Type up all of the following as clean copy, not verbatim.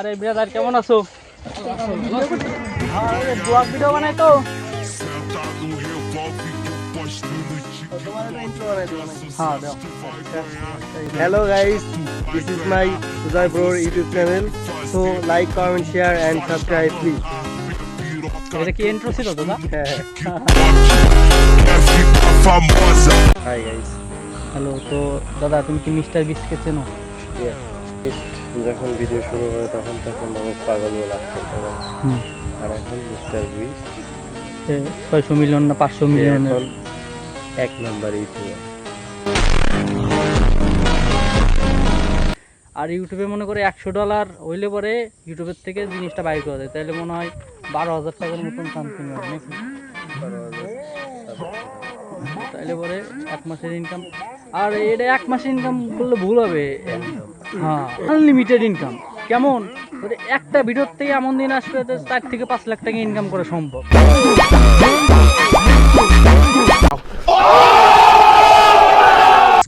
আরে ব্রাদার কেমন আছো? আরে ব্লগ ভিডিও বানাই তো। হ্যাঁ দাও। Hello guys, this is my Sudhar Bro YouTube channel. So like, comment, share and subscribe please. এটা কি ইন্ট্রো ছিল দাদা? Hi guys. হ্যালো, তো দাদা তুমি কি মিস্টার বিস্টকে চেনো? Yeah. যখন ভিডিও শুরু হয় তখন অনেক পাগল লাগছে আর এখন মিস্টার বিস্ট 600 মিলিয়ন না 500 মিলিয়ন এখন এক নাম্বার ইউটিউবার। আর ইউটিউবে মনে করে $100 হইলে পরে ইউটিউবের থেকে জিনিসটা বাইর করা যায়, তাহলে মনে হয় 12,000 টাকার মতন সামথিং হয় নাকি? তাইলে পরে এক মাসের ইনকাম। আর এটা এক মাসের ইনকাম করলে ভুল হবে। হ্যাঁ, আনলিমিটেড ইনকাম। কেমন একটা ভিডিওর থেকে এমন দিন আসবে 4 থেকে 5 লাখ টাকা ইনকাম করা সম্ভব।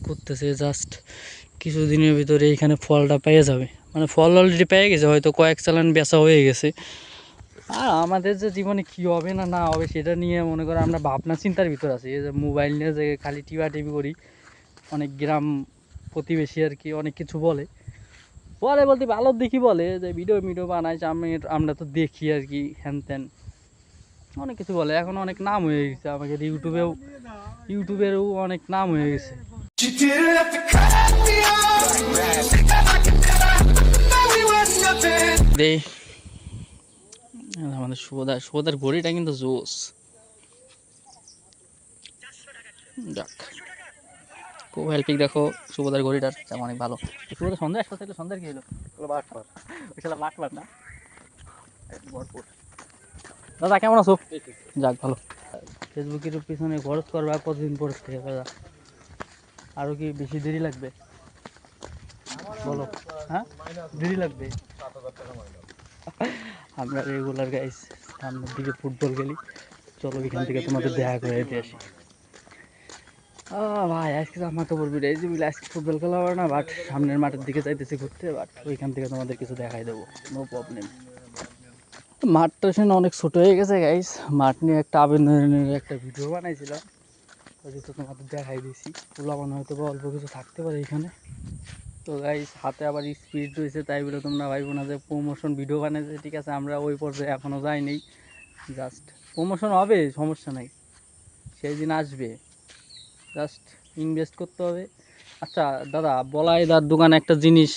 করতেছে জাস্ট কিছুদিনের ভিতরে এইখানে ফলটা পেয়ে যাবে, মানে ফল অলরেডি পেয়ে গেছে, হয়তো কয়েক চালান বেচা হয়ে গেছে। আর আমাদের যে জীবনে কী হবে না না হবে সেটা নিয়ে মনে করো আমরা ভাবনা চিন্তার ভিতর আছি। এই যে মোবাইল নিয়ে যে খালি টিপি করি, অনেক গ্রাম প্রতিবেশী আর কি অনেক কিছু বলে বলতে ভালো দেখি, বলে যে ভিডিও বানাইছে, আমরা তো দেখি আর কি হ্যান ত্যান অনেক কিছু বলে। এখন অনেক নাম হয়ে গেছে আমাদের ইউটিউবেরও অনেক নাম হয়ে গেছে। আমাদের শুভদার ঘড়িটা কিন্তু জোস। যাক, খুব হেল্পিং। দেখো শুভদার ঘড়িটার অনেক ভালো। শুভদার সন্ধ্যা একশো থেকে সন্ধ্যার কি হলো? বাটপার না ভরপুর। দাদা কেমন আছো? যাক ভালো। ফেসবুকের পিছনে খরচ করবা কতদিন পর থেকে দাদা? আরো কি বেশি দেরি লাগবে বলো? হ্যাঁ দেরি লাগবে। আমরা রেগুলার গাইস সামনের দিকে ফুটবল খেলি, চলো এখান থেকে তোমাদের দেখা করে যেতে আসি। ভাই আজকে তো আমার খবর বিড়ে যে আজকে ফুটবল খেলা হবে না, বাট সামনের মাঠের দিকে যাইতেছি ঘুরতে, বাট ওইখান থেকে তোমাদের কিছু দেখাই দেবো, নো প্রবলেম। মাঠটা সেখানে অনেক ছোটো হয়ে গেছে গাইস, মাঠ নিয়ে একটা আবেদনের একটা ভিডিও বানাইছিলাম, ওই তো তোমাদের দেখাই দিয়েছি। পোলাপান হয়তো বা অল্প কিছু থাকতে পারে এখানে। তো গাইস হাতে আবার স্পিড রয়েছে, তাই বলে তোমরা ভাইবো না যে প্রমোশন ভিডিও বানাইছে। ঠিক আছে, আমরা ওই পর্যায়ে এখনও যাইনি, জাস্ট প্রমোশন হবে, সমস্যা নাই, সেই দিন আসবে, জাস্ট ইনভেস্ট করতে হবে। আচ্ছা দাদা, বলাইদার দোকানে একটা জিনিস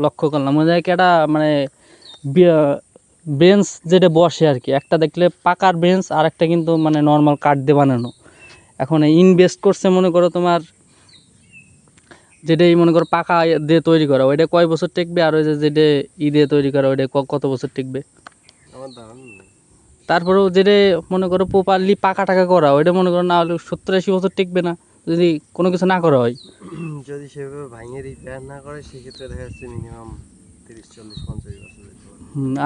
লক্ষ্য করলাম, ওই জায়গায় একটা মানে বেঞ্চ যেটা বসে আর কি, একটা দেখলে পাকার বেঞ্চ আর একটা কিন্তু মানে নর্মাল কাঠ দিয়ে বানানো। এখন ইনভেস্ট করছে মনে করো তোমার, যেটাই মনে করো পাকা দিয়ে তৈরি করা, ওইটা কয় বছর টিকবে? আর ওই যে যেটা দিয়ে তৈরি করা ওইটা কত বছর টিকবে? তারপরেও যেটা মনে করো প্রপারলি পাকা টাকা করা, ওইটা মনে করো না হলে 70-80 বছর টিকবে না যদি কোনো কিছু না করা হয়। যদি সেভাবে ভাঙে রিপেয়ার না করে সেক্ষেত্রে দেখা যাচ্ছে মিনিমাম 30-40-50 বছর।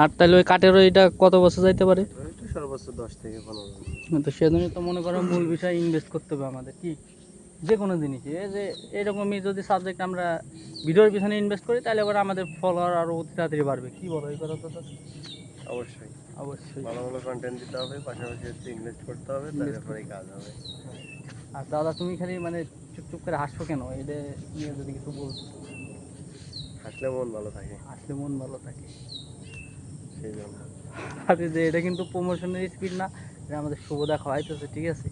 আর তাহলে ওই কাঠেরও এটা কত বছর যাইতে পারে? সর্বোচ্চ 10 থেকে 15 বছর। তো সেজন্য তো মনে করো মূল বিষয় ইনভেস্ট করতে হবে আমাদের, কি যে কোনো জিনিসে। এই যে এরকমই যদি সাবজেক্ট আমরা ভিডিওর পিছনে ইনভেস্ট করি, তাহলে এবার আমাদের ফলোয়ার আরও অতি তাড়াতাড়ি বাড়বে। কি বলো এই কথা? তো অবশ্যই অবশ্যই ভালো ভালো কন্টেন্ট দিতে হবে, পাশাপাশি ইনভেস্ট করতে হবে, তারপরেই কাজ হবে। আর দাদা তুমি খালি মানে চুপচুপ করে হাসছো কেন? এটা নিয়ে যদি কিছু বলতো। হাসলে মন ভালো থাকে, আসলে মন ভালো থাকে সেই জন্য। আরে যে এটা কিন্তু প্রমোশনের স্পিড না, এটা আমাদের শুভদা খাওয়াইতেছে, ঠিক আছে,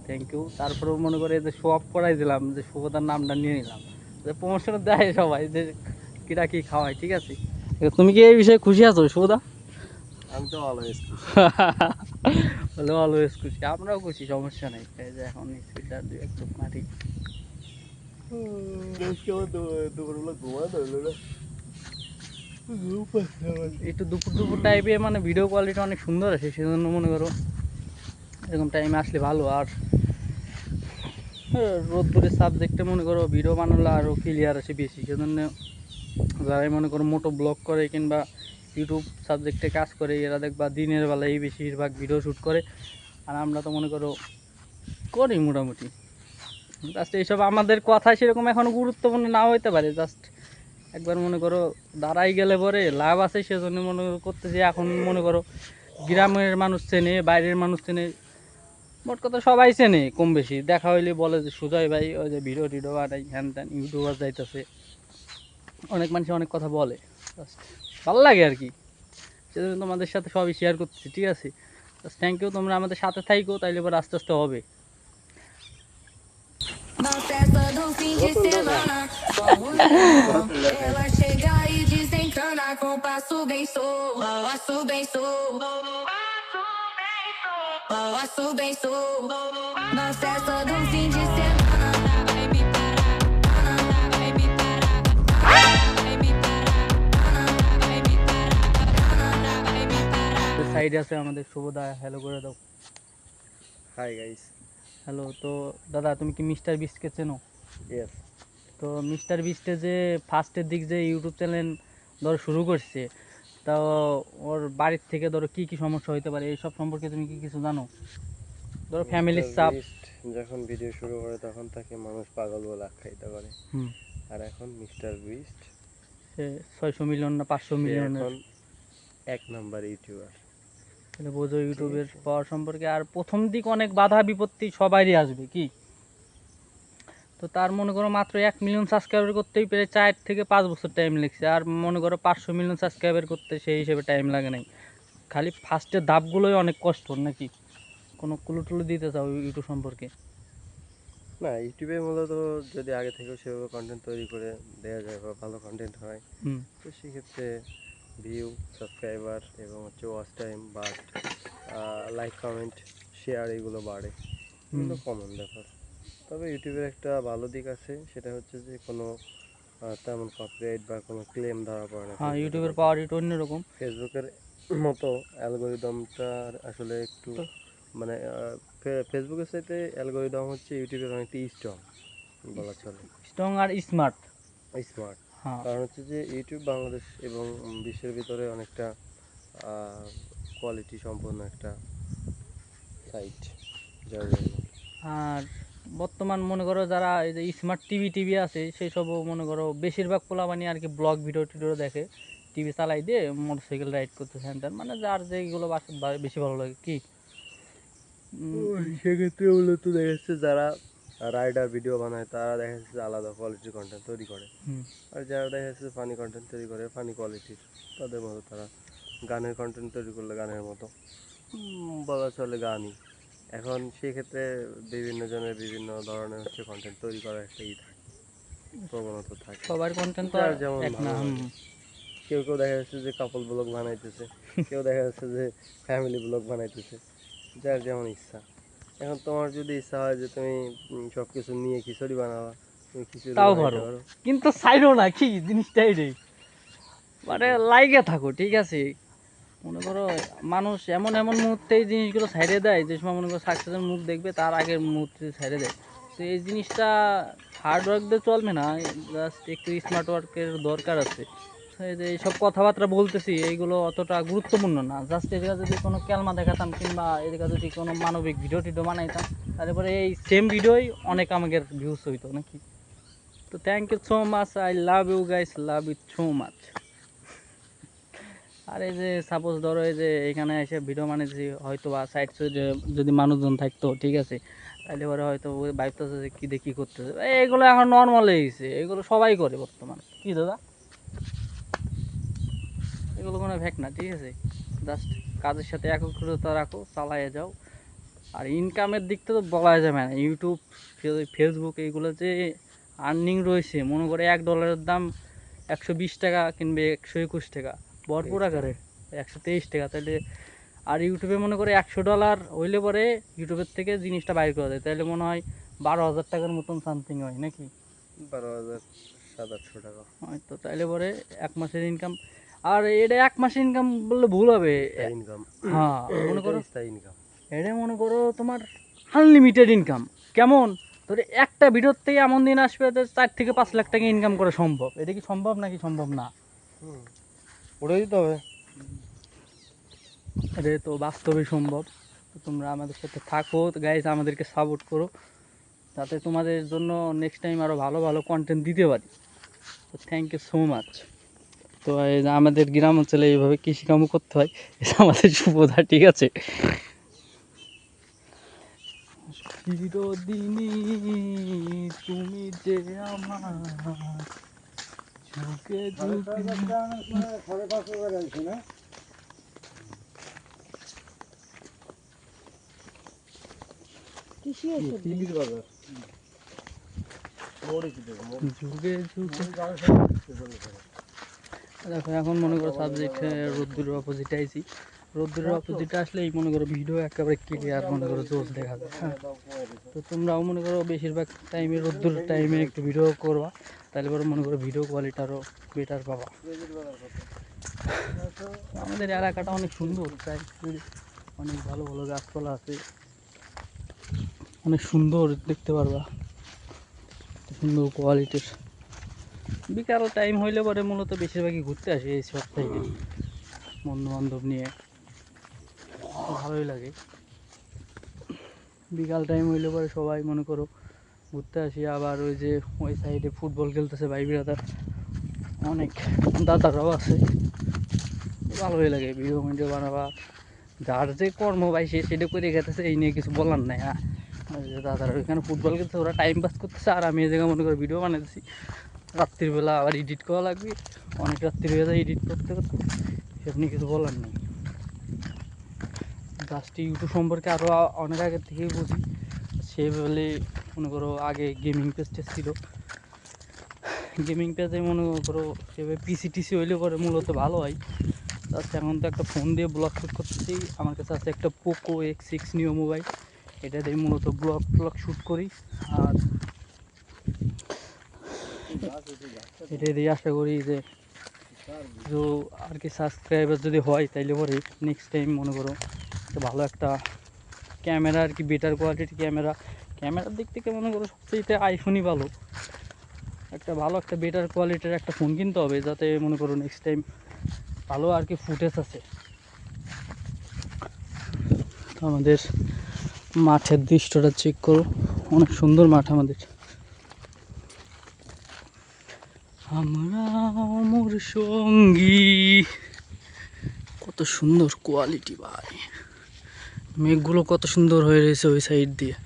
থ্যাংক ইউ। তারপরেও মনে করে যে শো অফ করাই দিলাম, যে শুভদার নামটা নিয়ে নিলাম, যে প্রমোশনে দেয় সবাই যে কিরা কি খাওয়ায়, ঠিক আছে। তুমি কি এই বিষয়ে খুশি আছো শুভদা? আমি তো অলওয়েজ খুশি। হলো অলওয়েজ খুশি, আমরাও খুশি, সমস্যা নেই। এই যে এখন স্পিডটা 2-1 চোখ মারি। দুপুরবেলা ঘুমানো হলো না, একটু দুপুর টাইপে মানে ভিডিও কোয়ালিটি অনেক সুন্দর আছে, সেজন্য মনে করো এরকম টাইমে আসলে ভালো। আর রোদ্দুরের সাবজেক্টে মনে করো ভিডিও বানালে আরও ক্লিয়ার আসে বেশি, সেজন্য যারাই মনে করো মোটো ব্লগ করে কিংবা ইউটিউব সাবজেক্টে কাজ করে, এরা দেখবা দিনের বেলায় বেশিরভাগ ভিডিও শ্যুট করে। আর আমরা তো মনে করো করি মোটামুটি, জাস্ট এইসব আমাদের কথা সেরকম এখনও গুরুত্বপূর্ণ নাও হইতে পারে, জাস্ট একবার মনে করো দাঁড়াই গেলে পরে লাভ আছে, সেজন্য মনে করতেছি। এখন মনে করো গ্রামের মানুষ চেনে, বাইরের মানুষ চেনে, মোট কথা সবাই চেনে কম বেশি। দেখা হইলে বলে যে সুজয় ভাই ওই যে ভিডিও টিডিও বানাই, হ্যান ত্যান, ইউটিউবার যাইতেছে, অনেক মানুষ অনেক কথা বলে। Just ভালো লাগে আর কি, সেজন্য তোমাদের সাথে সবই শেয়ার করতেছি, ঠিক আছে? থ্যাংক ইউ, তোমরা আমাদের সাথে থাইকো, তাইলে এবার আস্তে আস্তে হবে। Na festa do fim de semana, vamos levar. Ela chega e desencana com passo bem solto, passo bem solto, passo bem solto. Na festa do fim de semana, vai me parar, vai me parar, vai me parar, vai me parar, vai me parar. সাইডে আছে আমাদের শুভদা, hello করে দাও। Hi guys. Hello. তো দাদা তুমি কি mister বিস্টকে চেনো? ইয়েস। তো মিস্টার বিস্টে যে ফার্স্টের দিক যে ইউটিউব চ্যানেল ধরো শুরু করছে, তা ওর বাড়ির থেকে ধরো কি কি সমস্যা হতে পারে এইসব সম্পর্কে তুমি কি কিছু জানো? ধরো ফ্যামিলির চাপ। যখন ভিডিও শুরু করে তখন তাকে মানুষ পাগল বলে আখ্যায়িত করে। হুম। আর এখন মিস্টার বিস্ট সে 600 মিলিয়ন না 500 মিলিয়নের এখন 1 নাম্বার ইউটিউবার। তাহলে বোঝো ইউটিউবের পাওয়ার সম্পর্কে। আর প্রথম দিক অনেক বাধা বিপত্তি সবারই আসবে কি। তো তার মনে করো মাত্র 1 মিলিয়ন সাবস্ক্রাইবার করতেই প্রায় 4 থেকে 5 বছর টাইম লেগেছে। আর মনে করো 500 মিলিয়ন সাবস্ক্রাইবার করতে সেই হিসেবে টাইম লাগে নাই। খালি ফার্স্টের ধাপগুলোই অনেক কষ্ট নাকি? কোনো ক্লু টুলু দিতে চাও ইউটিউব সম্পর্কে? না, ইউটিউবে মূলত যদি আগে থেকেও সেভাবে কন্টেন্ট তৈরি করে দেওয়া যায় বা ভালো কন্টেন্ট হয়, হুম। তো সেক্ষেত্রে ভিউ, সাবস্ক্রাইবার এবং হচ্ছে ওয়াচ টাইম বা লাইক, কমেন্ট, শেয়ার এগুলো বাড়ে। এগুলো কমন ব্যাপার। তবে ইউটিউবের একটা ভালো দিক আছে, সেটা হচ্ছে যে কোনো তেমন কপিরাইট বা কোনো ক্লেম ধরা পড়ে না। হ্যাঁ, ইউটিউবের পাওয়ার একটু অন্যরকম। ফেসবুকের মতো অ্যালগোরিদমটা আসলে একটু মানে ফেসবুকের সাথে অ্যালগোরিদম হচ্ছে ইউটিউবের অনেকটা স্ট্রং বলা চলে। স্ট্রং আর স্মার্ট। স্মার্ট। হ্যাঁ। কারণ হচ্ছে যে ইউটিউব বাংলাদেশ এবং বিশ্বের ভিতরে অনেকটা কোয়ালিটি সম্পন্ন একটা সাইট, যার জন্য। আর বর্তমান মনে করো যারা এই যে স্মার্ট টিভি আছে সেই সবও মনে করো বেশিরভাগ পোলাপানি আর কি ব্লগ ভিডিও টিডিও দেখে, টিভি চালাই দিয়ে মোটরসাইকেল রাইড করতে সেন্টার, মানে যার যেগুলো বেশি ভালো লাগে কি। সেক্ষেত্রে মূলত দেখা যাচ্ছে যারা রাইডার ভিডিও বানায় তারা দেখা যাচ্ছে আলাদা কোয়ালিটির কন্টেন্ট তৈরি করে। আর যারা দেখা যাচ্ছে ফানি কন্টেন্ট তৈরি করে ফানি কোয়ালিটির, তাদের মতো তারা গানের কন্টেন্ট তৈরি করলে গানের মতো বলা চলে গানই। এখন সেক্ষেত্রে বিভিন্ন জনের বিভিন্ন ধরনের হচ্ছে কন্টেন্ট তৈরি করার একটা থাকে, প্রবণতা থাকে। সবার কন্টেন্ট তো যার আর যেমন এক না। ভালো লাগে। কেউ কেউ দেখা যাচ্ছে যে কাপল ব্লগ বানাইতেছে, কেউ দেখা যাচ্ছে যে ফ্যামিলি ব্লগ বানাইতেছে, যার যেমন ইচ্ছা। এখন তোমার যদি ইচ্ছা হয় যে তুমি সব কিছু নিয়ে খিচুড়ি বানাবা, তুমি খিচুড়ি তাও বানাইতে পারো, পারো। কিন্তু চাইরো না কি জিনিসটাই রে, মানে লাইগে থাকো, ঠিক আছে? মনে করো মানুষ এমন এমন মুহূর্তে এই জিনিসগুলো ছাইড়ে দেয়, যে সময় মনে করো সাকসেসের মুখ দেখবে তার আগের মুহূর্তে ছাইড়ে দেয়। তো এই জিনিসটা হার্ড ওয়ার্ক দিয়ে চলবে না, জাস্ট একটু স্মার্ট ওয়ার্কের দরকার আছে। তো এই যে এইসব কথাবার্তা বলতেছি এইগুলো অতটা গুরুত্বপূর্ণ না, জাস্ট এদিকে যদি কোনো ক্যালমা দেখাতাম কিংবা এদিকে যদি কোনো মানবিক ভিডিও টিডিও বানাইতাম, তারপরে এই সেম ভিডিওই অনেক আমাদের ভিউজ হইতো নাকি। তো thank you so much, I love you guys, love you so much. আর এই যে সাপোজ ধরো এই যে এখানে এসে ভিডিও বানাইছি, হয়তো বা সাইড যদি মানুষজন থাকতো, ঠিক আছে, তাহলে পরে হয়তো ভাবতেছে যে কী দেখি করতেছে। এগুলো এখন নর্মাল হয়ে গেছে, এগুলো সবাই করে বর্তমান। কি দাদা, এগুলো কোনো ফ্যাক্ট না, ঠিক আছে? জাস্ট কাজের সাথে একত্রতা রাখো, চালাইয়ে যাও। আর ইনকামের দিক থেকে তো বলা যাবে না, ইউটিউব, ফেসবুক এইগুলো যে আর্নিং রয়েছে, মনে করে $1 দাম 120 টাকা কিনবে 121 টাকা, ভরপুর আকারে 123 টাকা। তাহলে আর ইউটিউবে মনে করে $100 হইলে পরে ইউটিউবের থেকে জিনিসটা বাইর করা যায়, তাহলে মনে হয় 12,000 টাকার মতন সামথিং হয় নাকি? 12,700 টাকা হয়তো। তাইলে পরে 1 মাসের ইনকাম। আর এটা 1 মাসের ইনকাম বললে ভুল হবে। ইনকাম। হ্যাঁ, মনে করো ইনকাম। এটা মনে করো তোমার আনলিমিটেড ইনকাম। কেমন? ধরে একটা ভিডিওর থেকে এমন দিন আসবে যে 4 থেকে 5 লাখ টাকা ইনকাম করা সম্ভব। এটা কি সম্ভব নাকি সম্ভব না? ওটাই দিতে হবে। এটা তো বাস্তবে সম্ভব। তো তোমরা আমাদের সাথে থাকো গাইজ, আমাদেরকে সাপোর্ট করো, যাতে তোমাদের জন্য নেক্সট টাইম আরও ভালো ভালো কন্টেন্ট দিতে পারি। তো থ্যাংক ইউ সো মাচ। তো এই যে আমাদের গ্রাম অঞ্চলে এইভাবে কৃষিকামও করতে হয়, এটা আমাদের সুবিধা, ঠিক আছে। চিরদিনই তুমি যে আমার ঝুঁকে ঝুঁকে ঝুঁকে দেখো এখন মনে করো সাবজেক্ট রোদ্দুরের অপোজিটে আইছি, রোদ্দুরের অপোজিটে আসলে এই মনে করো ভিডিও একেবারে ক্লিয়ার মনে করো জোস দেখা যায়। হ্যাঁ, তো তোমরাও মনে করো বেশিরভাগ টাইমে রোদ্দুর টাইমে একটু ভিডিও করবা, তাহলে পরে মনে করো ভিডিও কোয়ালিটি আরও বেটার পাবা। আমাদের এলাকাটা অনেক সুন্দর, তাই অনেক ভালো ভালো গাছপালা আছে, অনেক সুন্দর দেখতে পারবা, সুন্দর কোয়ালিটির। বিকাল টাইম হইলে পরে মূলত বেশিরভাগই ঘুরতে আসে এই সব থেকে, বন্ধু বান্ধব নিয়ে, ভালোই লাগে। বিকাল টাইম হইলে পরে সবাই মনে করো ঘুরতে আসি। আবার ওই যে ওই সাইডে ফুটবল খেলতেছে ভাই বিরাদার, অনেক দাদারাও আছে, ভালোই লাগে ভিডিও ভিডিও বানাবা। যার যে কর্ম ভাই সে সেটা করে গেতেছে, এই নিয়ে কিছু বলার নাই। হ্যাঁ, যে দাদারা ওইখানে ফুটবল খেলতেছে, ওরা টাইম পাস করতেছে, আর আমি এই জায়গায় মনে করো ভিডিও বানাতেছি। রাত্রিবেলা আবার এডিট করা লাগবে, অনেক রাত্রি হয়ে যায় এডিট করতে করতে, সেখানে কিছু বলার নেই। জাস্ট ইউটিউব সম্পর্কে আরও অনেক আগের থেকেই বুঝি, সে বলে মনে করো আগে গেমিং পেজটা ছিল, গেমিং পেজে মনে করো সেভাবে পিসি হইলে পরে মূলত ভালো হয়। আচ্ছা, এখন তো একটা ফোন দিয়ে ব্লগ শ্যুট করতেছি, আমার কাছে আছে একটা পোকো X6 নিও মোবাইল, এটা দিয়ে মূলত ব্লগ শ্যুট করি। আর এটা দিয়ে আশা করি যে আর কি সাবস্ক্রাইবার যদি হয় তাইলে পরে নেক্সট টাইম মনে করো ভালো একটা ক্যামেরা, আর কি বেটার কোয়ালিটির ক্যামেরার দিক থেকে মনে করো সবচেয়ে আইফোনই ভালো। একটা ভালো একটা বেটার কোয়ালিটির একটা ফোন কিনতে হবে, যাতে মনে করো নেক্সট টাইম ভালো আর কি ফুটেজ আছে। আমাদের মাঠের দৃশ্যটা চেক করো, অনেক সুন্দর মাঠ আমাদের। আমরা মোর সঙ্গী, কত সুন্দর কোয়ালিটি ভাই, মেঘগুলো কত সুন্দর হয়ে রয়েছে ওই সাইড দিয়ে।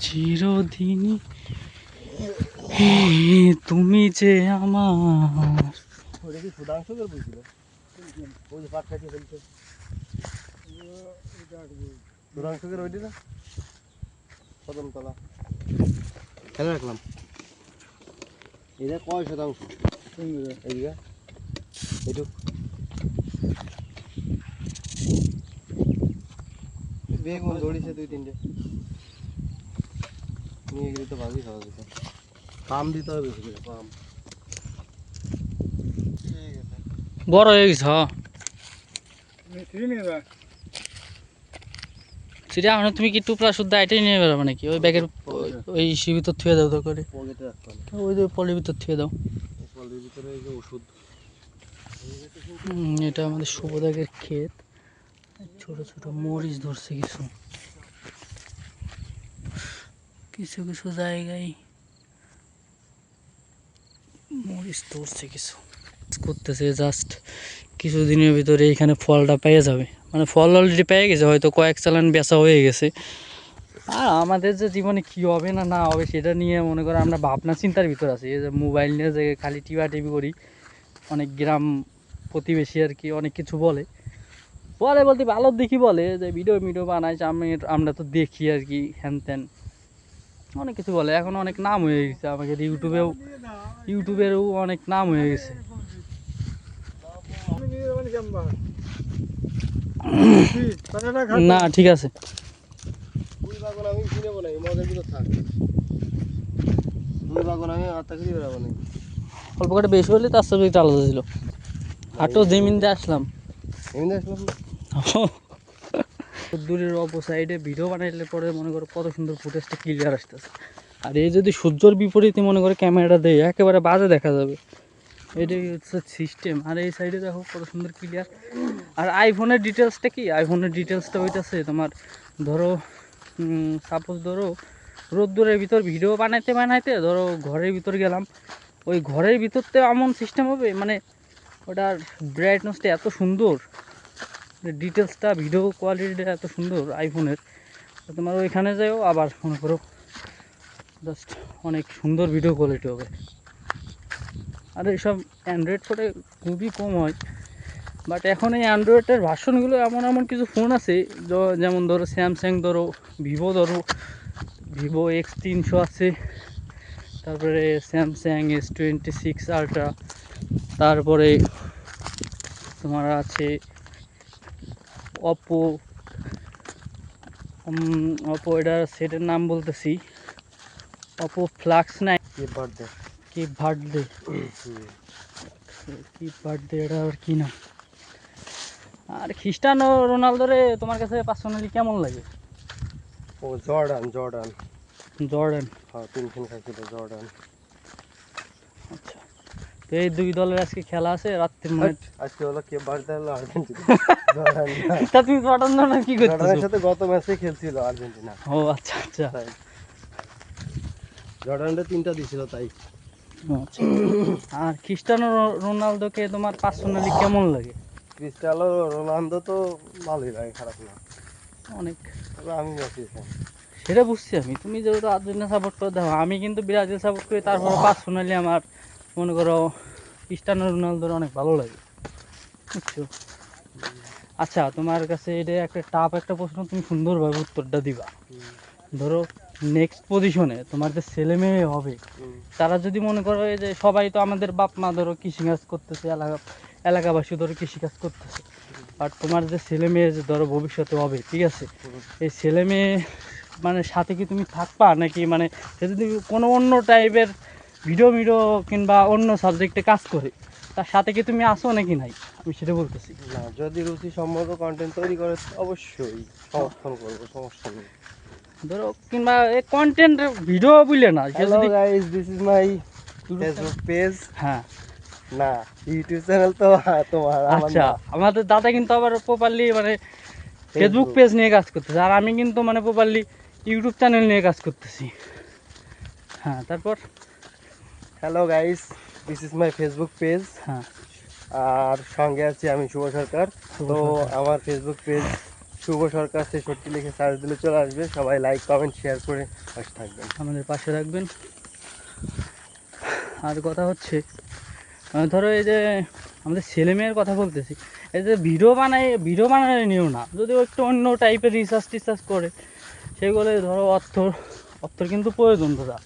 চিরদিনই তুমি যে আমার, ওটা কি সুধাংশুকের বলছিল? ওই যে পাট খাইতে ফেলছে সুধাংশুকের ওইটি না, কদমতলা খেলে রাখলাম। এটা কয় শতাংশ? এইদিকে এইটুক বেগুন ধরিছে 2-3টে, নিয়ে গেলে তো ভালোই খাওয়া যেত। পাম দিতে হবে বেশি করে, পাম বড় হয়ে গেছে। সেটা এখন তুমি কি টুকরা শুদ্ধ এটাই নিয়ে বেরোবে নাকি? ওই ব্যাগের ওই শিবির ভিতর থুয়ে দাও তো করে, পকেটে রাখতে হবে। ওই যে পলির ভিতর থুয়ে দাও। ফলের ভিতরে এই যে ওষুধ, এটা আমাদের শুভদাগের ক্ষেত, ছোট ছোট মরিচ ধরছে কিছু কিছু কিছু জায়গায় মরিচ ধরছে কিছু করতেছে। জাস্ট কিছুদিনের ভিতরে এখানে ফলটা পেয়ে যাবে, মানে ফল অলরেডি পেয়ে গেছে, হয়তো কয়েক চালান বেচা হয়ে গেছে। আর আমাদের যে জীবনে কী হবে না না হবে সেটা নিয়ে মনে করো আমরা ভাবনা চিন্তার ভিতর আছি। এই যে মোবাইল নিয়ে যে খালি টিপি করি, অনেক গ্রাম প্রতিবেশী আর কি অনেক কিছু বলে বলতে ভালো দেখি, বলে যে ভিডিও বানাই, আমরা তো দেখি আর কি হ্যান ত্যান, অনেক কিছু বলে। এখন অনেক নাম হয়ে গেছে আমাদের ইউটিউবেরও অনেক নাম হয়ে গেছে। না ঠিক আছে, দুই বাগন আমি কিনেবো না, মগের ভিতর থাক। দুই বাগন আমি আত্মা খেয়ে বেড়াবো না। অল্প করে বেশি হলে তার সাথে একটু আলাদা ছিল। হাটো জমিন দিয়ে আসলাম, এমনি আসলাম না। দূরের অপর সাইডে ভিডিও বানাইলে পরে মনে করো কত সুন্দর ফুটেজটা ক্লিয়ার আসতেছে। আর এই যদি সূর্যর বিপরীতে মনে করে ক্যামেরাটা দেয় একেবারে বাজে দেখা যাবে, এটাই হচ্ছে সিস্টেম। আর এই সাইডে দেখো কত সুন্দর ক্লিয়ার। আর আইফোনের ডিটেলসটা কি, আইফোনের ডিটেলসটা হইতেছে তোমার ধরো সাপোজ ধরো রোদ্দুরের ভিতর ভিডিও বানাইতে বানাইতে ধরো ঘরের ভিতর গেলাম, ওই ঘরের ভিতরতে এমন সিস্টেম হবে মানে ওটার ব্রাইটনেসটা এত সুন্দর, ডিটেলসটা ভিডিও কোয়ালিটিটা এত সুন্দর আইফোনের, তোমার ওইখানে যাও আবার মনে করো জাস্ট অনেক সুন্দর ভিডিও কোয়ালিটি হবে। আর এইসব অ্যান্ড্রয়েড ফোনে খুবই কম হয়, বাট এখন এই অ্যান্ড্রয়েডের ভার্সনগুলো এমন এমন কিছু ফোন আছে যেমন ধরো স্যামসাং, ধরো ভিভো X300 আছে, তারপরে স্যামসাং S26 আলট্রা, তারপরে তোমার আছে অপো, এটার সেটের নাম বলতেছি অপো ফ্লাক্স 9 কি বার্থডে কি বার্থডে এটা আর কি না। আর খ্রিস্টানো রোনালদোরে তোমার কাছে পার্সোনালি কেমন লাগে? ও জর্ডান জর্ডান, হ্যাঁ 3 খাইছিল জর্ডান। আচ্ছা, তো এই দুই দলের আজকে খেলা আছে রাত্রির মনে আজকে হলো কে বার্থডে হলো আর্জেন্টিনা। জর্ডান না। তা তুমি জর্ডান না কি জর্ডানের করতেছো? সাথে গত ম্যাচে খেলছিল আর্জেন্টিনা। ও আচ্ছা আচ্ছা তাই জর্ডানটা 3টা দিছিল তাই। আচ্ছা। আর খ্রিস্টানো রোনালদোকে তোমার পার্সোনালি কেমন লাগে? ক্রিস্টিয়ানো রোনালদো তো ভালোই লাগে, খারাপ না, অনেক, তবে আমি মেসি fan। সেটা বুঝছি আমি, তুমি যেহেতু আর্জেন্টিনা সাপোর্ট করে দাও, আমি কিন্তু ব্রাজিল সাপোর্ট করি, তারপরে পার্সোনালি আমার মনে করো ক্রিস্টানো রোনালদোর অনেক ভালো লাগে, বুঝছো? আচ্ছা, তোমার কাছে এটা একটা টাফ একটা প্রশ্ন, তুমি সুন্দরভাবে উত্তরটা দিবা। ধরো নেক্সট পজিশনে তোমার যে ছেলে মেয়ে হবে, তারা যদি মনে করো এই যে সবাই তো আমাদের বাপ মা ধরো কৃষিকাজ করতেছে, এলাকাবাসী ধরো কৃষিকাজ করতেছে, আর তোমার যে ছেলে মেয়ে যে ধরো ভবিষ্যতে হবে, ঠিক আছে, এই ছেলে মেয়ে মানে সাথে কি তুমি থাকবা নাকি, মানে সে যদি কোনো অন্য টাইপের ভিডিও কিংবা অন্য সাবজেক্টে কাজ করে, তার সাথে কি তুমি আসো নাকি নাই, আমি সেটা বলতেছি। না, যদি রুচিসম্মত কন্টেন্ট তৈরি করে অবশ্যই সমর্থন করবো, সমস্যা নেই। ধরো কিংবা এই কন্টেন্ট ভিডিও বুঝলে না, সে হ্যালো যদি guys, this is my Facebook page. হ্যাঁ না, ইউটিউব চ্যানেল তো তোমার আমার আচ্ছা, না। আমাদের দাদা কিন্তু আবার প্রপারলি মানে ফেসবুক পেজ নিয়ে কাজ করতেছে, আর আমি কিন্তু মানে প্রপারলি ইউটিউব চ্যানেল নিয়ে কাজ করতেছি। হ্যাঁ, তারপর hello guys, this is my Facebook page. হ্যাঁ, আর সঙ্গে আছি আমি শুভ সরকার। শুভ তো সরকার। আমার ফেসবুক পেজ শুভ সরকার 63 লিখে সার্চ দিলে চলে আসবে। সবাই লাইক কমেন্ট শেয়ার করে পাশে থাকবেন। আমাদের পাশে রাখবেন। আর কথা হচ্ছে ধরো এই যে আমাদের ছেলে মেয়ের কথা বলতেছি, এই যে ভিডিও বানায় নিও না, যদি একটু অন্য টাইপের রিসার্চ করে সেগুলো ধরো অর্থর কিন্তু প্রয়োজন, দাদা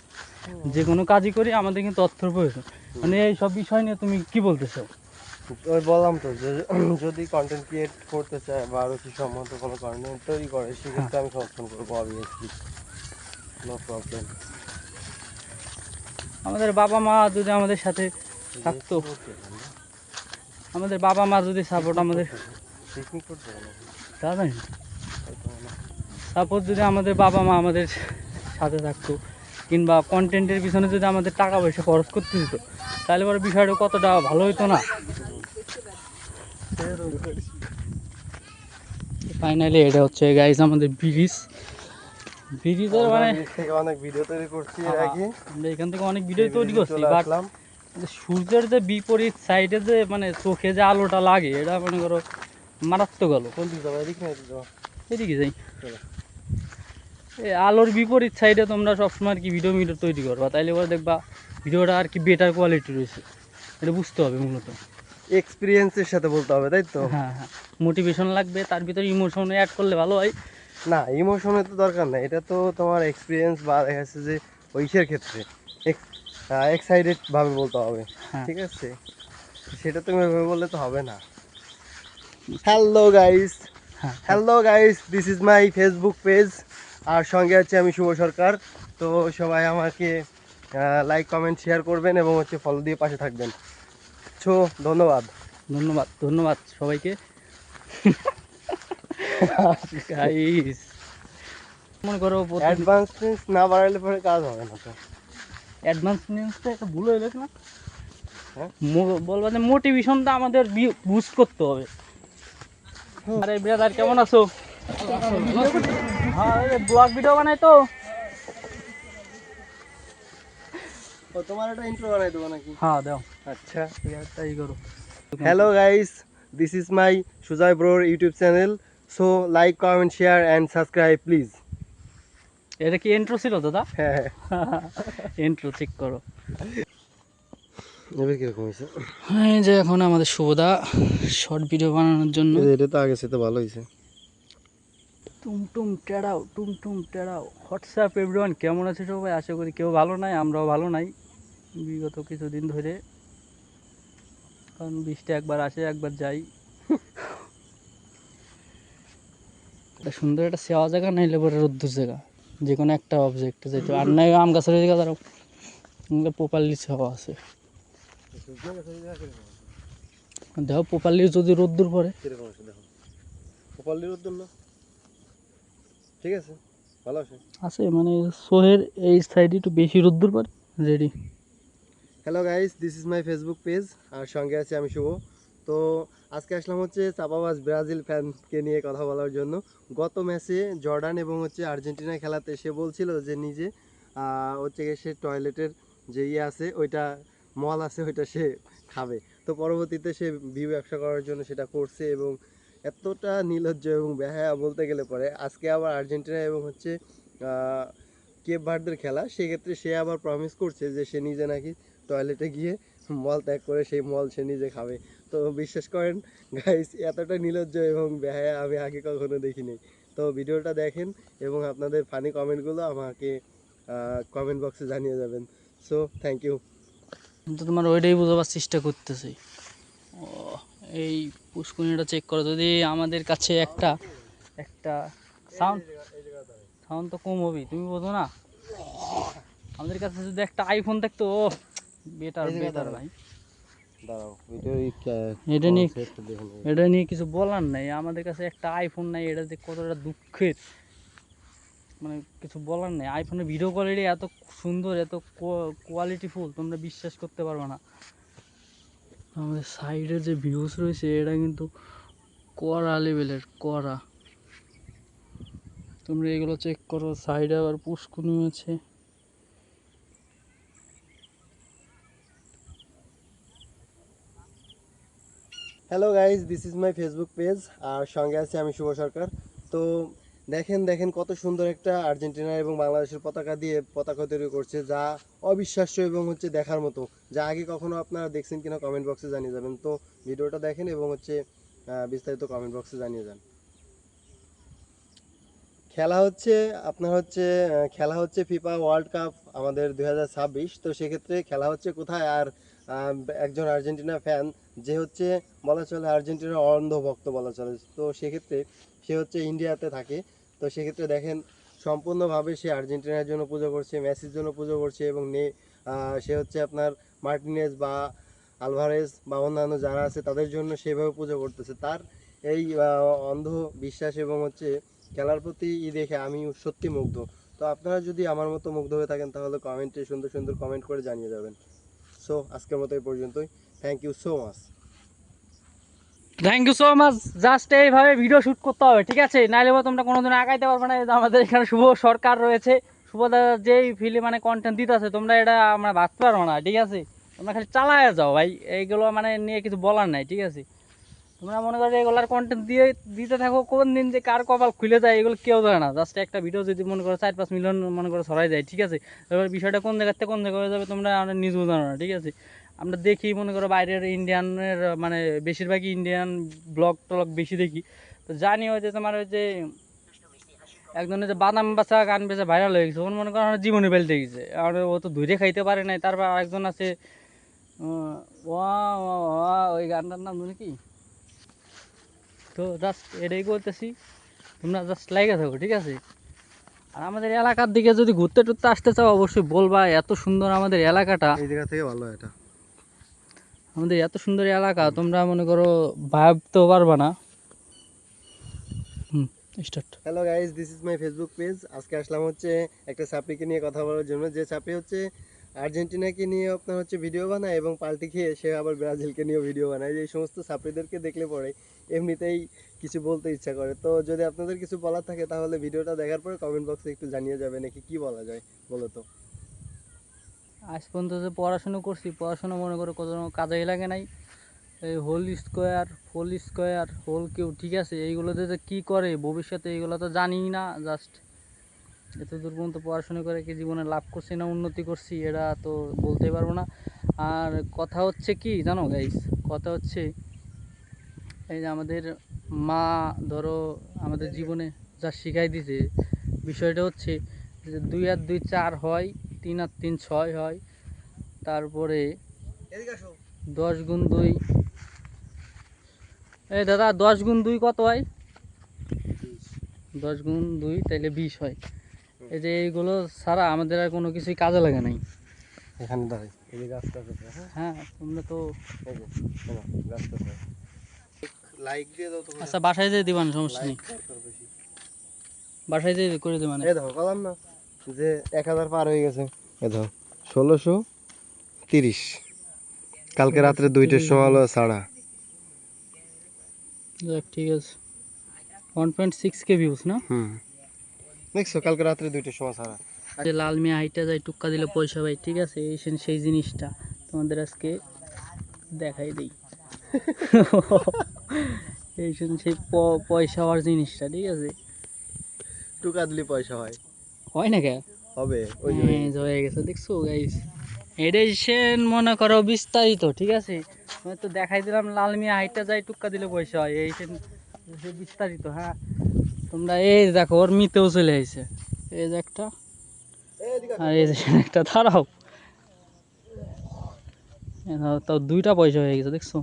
যে কোনো কাজই করি আমাদের কিন্তু অর্থর প্রয়োজন, মানে এই সব বিষয় নিয়ে তুমি কি বলতেছো? ওই বললাম তো যে যদি কন্টেন্ট ক্রিয়েট করতে চায় বা রুচিসম্মত কোনো কন্টেন্ট তৈরি করে, সেক্ষেত্রে আমি সমর্থন করবো অবভিয়াসলি, নো প্রবলেম। আমাদের বাবা মা যদি আমাদের সাথে থাকতো, আমাদের বাবা মা যদি সাপোর্ট আমাদের পিকনিক করতে হবে তা জানি না, সাপোজ যদি আমাদের বাবা মা আমাদের সাথে থাকতো কিংবা কন্টেন্টের পিছনে যদি আমাদের টাকা পয়সা খরচ করতে দিত, তাহলে পরে বিষয়টা কতটা ভালো হতো না। ফাইনালি এটা হচ্ছে গাইস আমাদের ব্রিজের মানে থেকে অনেক ভিডিও তৈরি করছি এর আগে। আমরা এখান থেকে অনেক ভিডিও তৈরি করছি, চলে বাট আসলাম। সূর্যের যে বিপরীত সাইডে যে মানে চোখে যে আলোটা লাগে, এটা মনে করো মারাত্মক আলো। কোন দিকে যাবো, এদিকে না এদিকে যাবো? এদিকে যাই, চলো। এই আলোর বিপরীত সাইডে তোমরা সবসময় আর কি ভিডিও তৈরি করবা, তাইলে পরে দেখবা ভিডিওটা আর কি বেটার কোয়ালিটি রয়েছে, এটা বুঝতে হবে মূলত। এক্সপিরিয়েন্সের সাথে বলতে হবে, তাই তো? হ্যাঁ হ্যাঁ, মোটিভেশন লাগবে, তার ভিতরে ইমোশন অ্যাড করলে ভালো হয়। না, ইমোশনের তো দরকার নাই, এটা তো তোমার এক্সপিরিয়েন্স বা দেখা যাচ্ছে যে ওইসের ক্ষেত্রে এক্সাইটেড ভাবে বলতে হবে, হ্যাঁ। ঠিক আছে? সেটা তুমি ওইভাবে বললে তো হবে না। হ্যালো গাইস, হ্যাঁ this is my Facebook page. আর সঙ্গে আছে আমি শুভ সরকার। তো সবাই আমাকে লাইক কমেন্ট শেয়ার করবেন এবং হচ্ছে ফলো দিয়ে পাশে থাকবেন। সো ধন্যবাদ। ধন্যবাদ সবাইকে। গাইস মনে করো অ্যাডভান্স না বাড়ালে পরে কাজ হবে না তো। অ্যাডভান্স নিউজটা একটা ভুল হয়ে গেছে না, হ্যাঁ? বলবা যে মোটিভেশনটা আমাদের বুস্ট করতে হবে। আরে ব্রাদার কেমন আছো? হ্যাঁ ব্লগ ভিডিও বানাই তো। ও তোমার একটা ইন্ট্রো বানাই দেবো নাকি? হ্যাঁ দাও, আচ্ছা। ঠিক আছে তাই করো। Hello guys, this is my Sujay Bro YouTube channel. So like, comment, share and subscribe please. এটা কি ইন্ট্রো ছিল দাদা? হ্যাঁ, ইন্ট্রো চেক করো। এবার কিরকম হয়েছে? হ্যাঁ যে এখন আমাদের শুভদা শর্ট ভিডিও বানানোর জন্য এটা তো আগে সে তো ভালো হয়েছে। টুমটুম টেড়াও। হোয়াটসঅ্যাপ এভরিওয়ান, কেমন আছে সবাই? আশা করি কেউ ভালো নাই, আমরাও ভালো নাই বিগত কিছুদিন ধরে। কারণ বৃষ্টি একবার আসে একবার যাই। একটা সুন্দর একটা সেওয়া জায়গা নাইলে পরে রোদ্দুর জায়গা, যে কোনো একটা অবজেক্ট যেতে আর নাই আম গাছের জায়গা তারা প্রপারলি সেওয়া আছে। দেখো প্রপারলি যদি রোদ্দুর পরে কিরকম আছে দেখো, কপালের উদ্দর না, ঠিক আছে, ভালো আছে। আছে মানে সোহের এই সাইডে একটু বেশি রোদ্দুর পরে ready. Hello guys, this is my Facebook page, আর সঙ্গে আছি আমি শুভ। তো আজকে আসলাম হচ্ছে চাপাবাজ ব্রাজিল ফ্যানকে নিয়ে কথা বলার জন্য। গত ম্যাচে জর্ডান এবং হচ্ছে আর্জেন্টিনা খেলাতে সে বলছিল যে নিজে হচ্ছে গিয়ে সে টয়লেটের যে ইয়ে আছে ওইটা মল আছে ওইটা সে খাবে। তো পরবর্তীতে সে ভিউ ব্যবসা করার জন্য সেটা করছে এবং এতটা নির্লজ্জ এবং বেহায়া বলতে গেলে পরে আজকে আবার আর্জেন্টিনা এবং হচ্ছে কেপ ভার্দের খেলা, সেক্ষেত্রে সে আবার প্রমিস করছে যে সে নিজে নাকি টয়লেটে গিয়ে মল ত্যাগ করে সেই মল সে নিজে খাবে। তো বিশ্বাস করেন গাইস, এতটা নির্লজ্জ এবং বেহায়া আমি আগে কখনো দেখিনি। তো ভিডিওটা দেখেন এবং আপনাদের ফানি কমেন্টগুলো আমাকে কমেন্ট বক্সে জানিয়ে যাবেন। So thank you. তো তোমার ওইটাই বোঝাবার চেষ্টা করতেছি। ও এই পুষ্কুনিটা চেক করো, যদি আমাদের কাছে একটা সাউন্ড তো কম হবে, তুমি বোঝো না? আমাদের কাছে যদি একটা আইফোন থাকতো, ও বেটার ভাই। দাঁড়াও, এটা নিয়ে কিছু বলার নাই। আমাদের কাছে একটা আইফোন নাই, এটা যে কতটা দুঃখের, মানে কিছু বলার নেই। আইফোনের ভিডিও কোয়ালিটি এত সুন্দর, এত কোয়ালিটিফুল, তোমরা বিশ্বাস করতে পারবে না। আমাদের সাইডে যে ভিউজ রয়েছে এটা কিন্তু কড়া লেভেলের, কড়া। তোমরা এগুলো চেক করো, সাইডে আবার পুষ্কুনি আছে। Hello guys, this is my Facebook page, আর সঙ্গে আছি আমি শুভ সরকার। তো দেখেন কত সুন্দর একটা আর্জেন্টিনা এবং বাংলাদেশের পতাকা দিয়ে পতাকা তৈরি করছে, যা অবিশ্বাস্য এবং হচ্ছে দেখার মতো, যা আগে কখনো আপনারা দেখছেন কিনা কমেন্ট বক্সে জানিয়ে যাবেন। তো ভিডিওটা দেখেন এবং হচ্ছে বিস্তারিত কমেন্ট বক্সে জানিয়ে যান। খেলা হচ্ছে ফিফা ওয়ার্ল্ড কাপ আমাদের 2026। তো সেক্ষেত্রে খেলা হচ্ছে কোথায়, আর একজন আর্জেন্টিনা ফ্যান যে হচ্ছে বলা চলে আর্জেন্টিনার অন্ধ ভক্ত বলা চলে, তো সেক্ষেত্রে সে হচ্ছে ইন্ডিয়াতে থাকে। তো সেক্ষেত্রে দেখেন সম্পূর্ণভাবে সে আর্জেন্টিনার জন্য পুজো করছে, মেসির জন্য পুজো করছে এবং সে হচ্ছে আপনার মার্টিনেজ বা আলভারেজ বা অন্যান্য যারা আছে তাদের জন্য সেভাবে পুজো করতেছে। তার এই অন্ধ বিশ্বাস এবং হচ্ছে খেলার প্রতি দেখে আমি সত্যি মুগ্ধ। তো আপনারা যদি আমার মতো মুগ্ধ হয়ে থাকেন তাহলে কমেন্টে সুন্দর সুন্দর কমেন্ট করে জানিয়ে যাবেন। সো আজকের মতো এই পর্যন্তই। Thank you so much. Thank you so much. Just এইভাবে ভিডিও শ্যুট করতে হবে, ঠিক আছে? নাইলে তোমরা কোনোদিন আগাইতে পারবে না। আমাদের এখানে শুভ সরকার রয়েছে, শুভদা যেই ফিল্মে মানে কন্টেন্ট দিতেছে, তোমরা এটা আমরা ভাবতে পারবো না, ঠিক আছে? তোমরা খালি চালায় যাও ভাই, এইগুলো মানে নিয়ে কিছু বলার নাই, ঠিক আছে? তোমরা মনে করো এগুলার কন্টেন্ট দিতে থাকো, কোন দিন যে কার কপাল খুলে যায় এগুলো কেউ জানে না। জাস্ট একটা ভিডিও যদি মনে করো 4-5 মিলিয়ন মনে করো ছড়াই যায়, ঠিক আছে? এবার বিষয়টা কোন জায়গাতে কোন জায়গায় হয়ে যাবে তোমরা আমরা নিজেও জানো না, ঠিক আছে? আমরা দেখি মনে করো বাইরের ইন্ডিয়ানের মানে বেশিরভাগই ইন্ডিয়ান ব্লগ টলগ বেশি দেখি, তো জানি ওই যে তোমার ওই যে একজনের যে বাদাম বাচ্চা গান বেচা ভাইরাল হয়ে গেছে, ওর মনে করো আমার জীবনে বেলতে গেছে, আর ও তো ধুইরে খাইতে পারে নাই। তারপর আরেকজন আছে ওয়া ওই গানটার নাম জানি কি। তো জাস্ট এটাই করতেছি, তোমরা জাস্ট লাইকে থাকো, ঠিক আছে? আর আমাদের এলাকার দিকে যদি ঘুরতে টুরতে আসতে চাও অবশ্যই বলবা। এত সুন্দর আমাদের এলাকাটা, এই জায়গা থেকে ভালো এটা। আমাদের এত সুন্দর এলাকা, তোমরা মনে করো ভাবতেও পারবা না। Start. Hello guys, this is my Facebook page. আজকে আসলাম হচ্ছে একটা সাপ্লিকে নিয়ে কথা বলার জন্য, যে সাপ্লি হচ্ছে আর্জেন্টিনাকে নিয়ে আপনার হচ্ছে ভিডিও বানায় এবং পাল্টি খেয়ে সে আবার ব্রাজিলকে নিয়েও ভিডিও বানায়। এই সমস্ত সাপ্লিদেরকে দেখলে পরে এমনিতেই কিছু বলতে ইচ্ছা করে। তো যদি আপনাদের কিছু বলার থাকে তাহলে ভিডিওটা দেখার পরে কমেন্ট বক্সে একটু জানিয়ে যাবে নাকি কি বলা যায় বলো তো। আজ পর্যন্ত যে পড়াশুনো করছি, পড়াশুনো মনে করো কোনো কাজেই লাগে নাই। এই whole square, full square, whole cube, ঠিক আছে, এইগুলোতে যে কী করে ভবিষ্যতে এইগুলো তো জানিই না। জাস্ট এতদূর পর্যন্ত পড়াশোনা করে কি জীবনে লাভ করছি না উন্নতি করছি এটা তো বলতে পারবো না। আর কথা হচ্ছে কি জানো গাইস, কথা হচ্ছে এই যে আমাদের মা ধরো আমাদের জীবনে যা শিখাই দিছে, বিষয়টা হচ্ছে যে 2 আর 2 4 হয়, 3 আর 3 6 হয়, তারপরে 10 গুণ 2, এই দাদা 10 গুণ 2 কত হয়? 10 গুণ 2 তাইলে 20 হয়। এই যে এইগুলো ছাড়া আমাদের আর কোনো কিছুই কাজে লাগে নাই। এখানে দাঁড়াই, এই যে গাছটা আছে, হ্যাঁ হ্যাঁ তোমরা তো এই যে শোনো, গাছটা আছে। লাইক দিয়ে দাও তো। আচ্ছা বাসায় যেয়ে দিবান, সমস্যা নেই, বেশি। বাসায় যেয়ে করে দেবা। এই দেখো বললাম না যে 1000 পার হয়ে গেছে। এই দেখো 1630, কালকে রাত্রে 2টার সময় হলো ছাড়া। যাক ঠিক আছে, 1.6K ভিউজ না? দেখছো কালকে রাত্রে 2টার সময় ছাড়া। যে লাল মিয়া হাইটা যায় টুক্কা দিলে পয়সা পাই, ঠিক আছে, এই সেই জিনিসটা তোমাদের আজকে দেখাই দিই। এই সেই পয়সা হওয়ার জিনিসটা, ঠিক আছে, টুকা দিলে পয়সা হয়, হয় না কে? হবে ওই যে হ্যাঁ হয়ে গেছে, দেখছো গাইস, এটাই সে মনে করো বিস্তারিত, ঠিক আছে, আমি তো দেখাই দিলাম লাল মিয়া হাইটা যায় টুক্কা দিলে পয়সা হয়, এই সে বিস্তারিত। হ্যাঁ তোমরা এই দেখো ওর মিতেও চলে আইছে, এই যে একটা আর এই যে একটা, দাঁড়াও, তাও 2টা পয়সা হয়ে গেছে, দেখছো,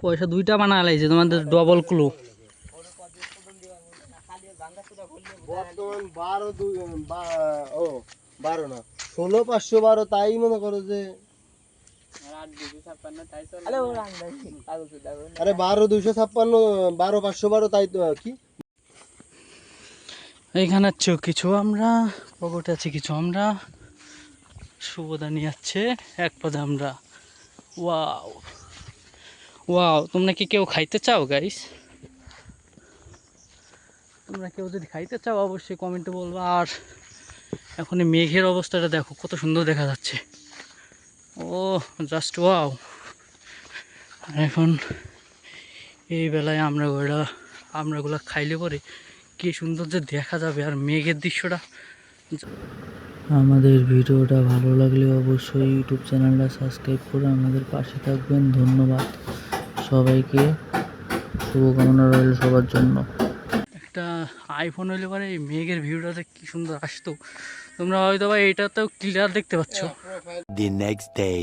পয়সা 2টা বানা লাইছে তোমাদের, ডবল ক্লু। বর্তমান 12 না 16512, তাই মনে করো যে আরে 12256, 12512, তাই তো কি এইখানে আছো কিছু আমরা, পকেটে আছে কিছু আমরা, সুবোধা নিয়ে যাচ্ছে এক পদে আমরা। ওয়াও ওয়াও, তোমরা কি কেউ খাইতে চাও গাইস? তোমরা কেউ যদি খাইতে চাও অবশ্যই কমেন্টে বলবা। আর এখন এই মেঘের অবস্থাটা দেখো কত সুন্দর দেখা যাচ্ছে, ও জাস্ট ওয়াও। আর এখন এই বেলায় আমরাগুলা খাইলে পরে কি সুন্দর যে দেখা যাবে, আর মেঘের দৃশ্যটা। আমাদের ভিডিওটা ভালো লাগলে অবশ্যই ইউটিউব চ্যানেলটা সাবস্ক্রাইব করে আমাদের পাশে থাকবেন। ধন্যবাদ সবাইকে, শুভকামনা রইল সবার জন্য। একটা আইফোন হইলে পরে এই মেঘের ভিডিওটাতে কি সুন্দর আসতো, তোমরা হয়তো বা এইটাতেও ক্লিয়ার দেখতে পাচ্ছ। The next day.